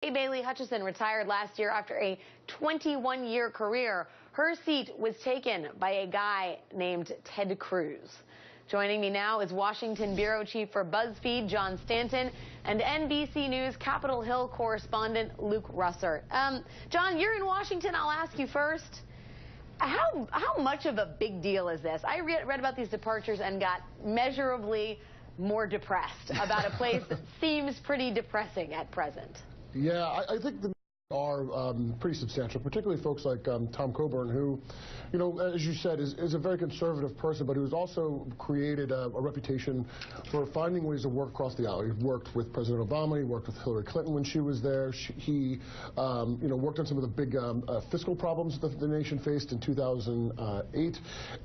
Bailey Hutchison retired last year after a 21-year career. Her seat was taken by a guy named Ted Cruz. Joining me now is Washington bureau chief for BuzzFeed, John Stanton, and NBC News Capitol Hill correspondent Luke Russer. John, you're in Washington. I'll ask you first. How much of a big deal is this? I read about these departures and got measurably more depressed about a place that seems pretty depressing at present. Yeah, I think the are pretty substantial, particularly folks like Tom Coburn, who, you know, as you said, is a very conservative person, but who's also created a reputation for finding ways to work across the aisle. He worked with President Obama, he worked with Hillary Clinton when she was there. He worked on some of the big fiscal problems that the nation faced in 2008.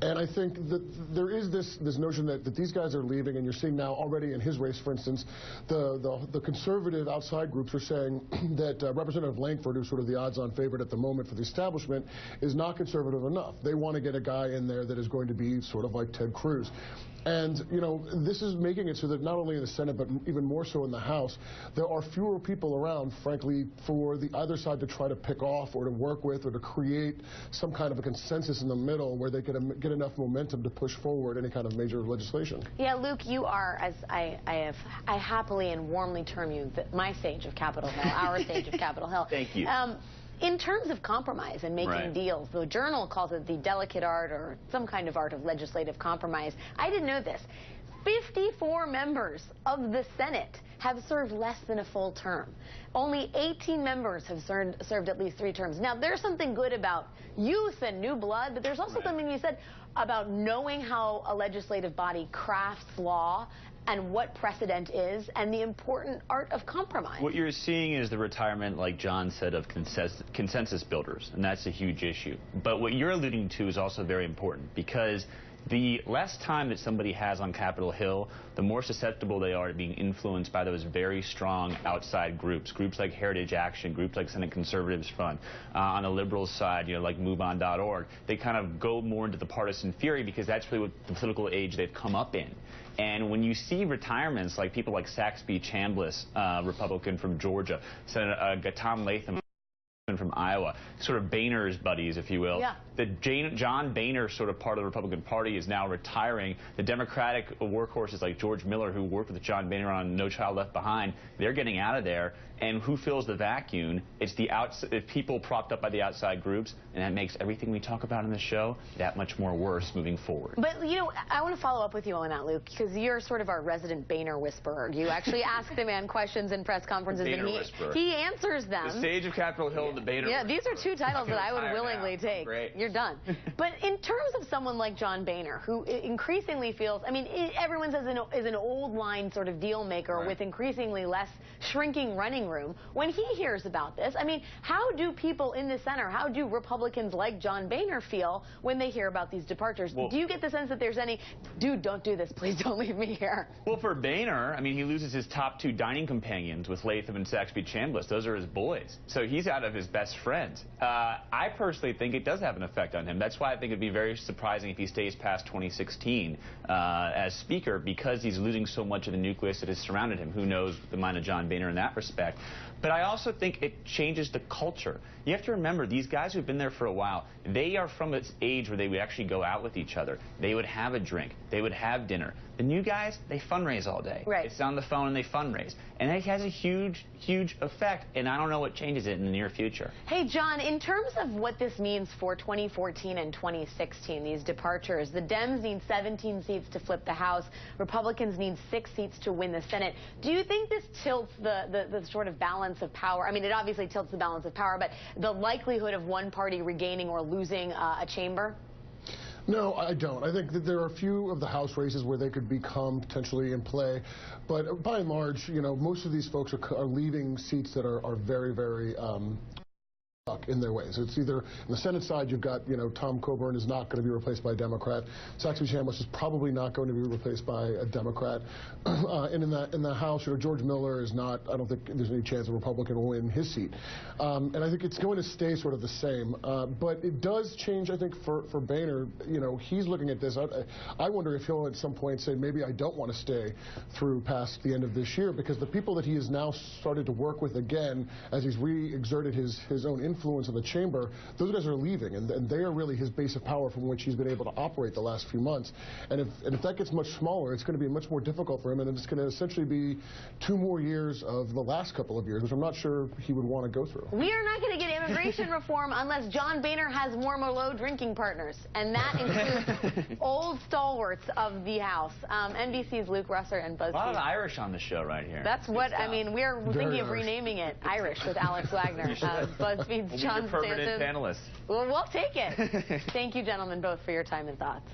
And I think that there is this notion that these guys are leaving, and you're seeing now already in his race, for instance, the conservative outside groups are saying that Representative Langford, who's sort of the odds-on favorite at the moment for the establishment, is not conservative enough. They want to get a guy in there that is going to be sort of like Ted Cruz. And, you know, this is making it so that not only in the Senate, but even more so in the House, there are fewer people around, frankly, for the other side to try to pick off or to work with or to create some kind of a consensus in the middle where they can get enough momentum to push forward any kind of major legislation. Yeah, Luke, you are, as I happily and warmly term you, my sage of Capitol Hill, our sage of Capitol Hill. Thank you. In terms of compromise and making deals, the Journal calls it the delicate art or some kind of art of legislative compromise. I didn't know this. 54 members of the Senate have served less than a full term. Only 18 members have served at least 3 terms. Now, there's something good about youth and new blood, but there's also something you said about knowing how a legislative body crafts law and what precedent is, and the important art of compromise. What you're seeing is the retirement, like John said, of consensus builders, and that's a huge issue. But what you're alluding to is also very important, because the less time that somebody has on Capitol Hill, the more susceptible they are to being influenced by those very strong outside groups like Heritage Action, groups like Senate Conservatives Fund. On the liberals side, you know, like MoveOn.org, they kind of go more into the partisan fury because that's really what the political age they've come up in. And when you see retirements like people like Saxby Chambliss, Republican from Georgia, Senator Tom Latham from Iowa, sort of Boehner's buddies, if you will. Yeah. John Boehner, sort of part of the Republican Party, is now retiring. The Democratic workhorses like George Miller, who worked with John Boehner on No Child Left Behind, they're getting out of there. And who fills the vacuum? It's the people propped up by the outside groups, and that makes everything we talk about in the show that much more worse moving forward. But, you know, I want to follow up with you on that, Luke, because you're sort of our resident Boehner whisperer. You actually ask the man questions in press conferences, and he answers them. The sage of Capitol Hill and the Boehner whisperer. These are 2 titles that I would willingly take. Great. You're done. But in terms of someone like John Boehner, who increasingly feels, I mean, everyone says is an old line sort of deal maker with increasingly less shrinking running room. When he hears about this, I mean, how do people in the center, how do Republicans like John Boehner feel when they hear about these departures? Well, do you get the sense that there's any, dude, don't do this, please don't leave me here? Well, for Boehner, I mean, he loses his top 2 dining companions with Latham and Saxby Chambliss. Those are his boys. So he's out of his best friends. I personally think it does have an effect on him. That's why I think it'd be very surprising if he stays past 2016 as Speaker, because he's losing so much of the nucleus that has surrounded him. Who knows the mind of John Boehner in that respect. But I also think it changes the culture. You have to remember, these guys who've been there for a while, they are from this age where they would actually go out with each other. They would have a drink. They would have dinner. The new guys, they fundraise all day. They sit on the phone and they fundraise. And it has a huge, huge effect, and I don't know what changes it in the near future. Hey, John, in terms of what this means for 2014 and 2016, these departures, the Dems need 17 seats to flip the House. Republicans need 6 seats to win the Senate. Do you think this tilts the sort of balance of power? I mean, it obviously tilts the balance of power, but the likelihood of one party regaining or losing a chamber? No, I don't. I think that there are a few of the House races where they could become potentially in play. But by and large, you know, most of these folks are leaving seats that are very, very in their ways. It's either on the Senate side, you've got, Tom Coburn is not going to be replaced by a Democrat. Saxby Chambliss is probably not going to be replaced by a Democrat. And in the House, George Miller is not. I don't think there's any chance a Republican will win his seat. And I think it's going to stay sort of the same. But it does change, I think, for Boehner. He's looking at this. I wonder if he'll at some point say, maybe I don't want to stay through past the end of this year, because the people that he has now started to work with again, as he's re-exerted his own influence in the chamber, those guys are leaving, and they are really his base of power from which he's been able to operate the last few months. And if that gets much smaller, it's going to be much more difficult for him, and it's going to essentially be 2 more years of the last couple of years, which I'm not sure he would want to go through. We are not going to get immigration reform unless John Boehner has more Merlot drinking partners, and that includes old stalwarts of the House. NBC's Luke Russer and BuzzFeed. A lot of Irish on the show right here. That's what, I mean, we're thinking of renaming it Irish with Alex Wagner. BuzzFeed's John Stanton. Permanent panelist. Well, we'll take it. Thank you, gentlemen, both for your time and thoughts.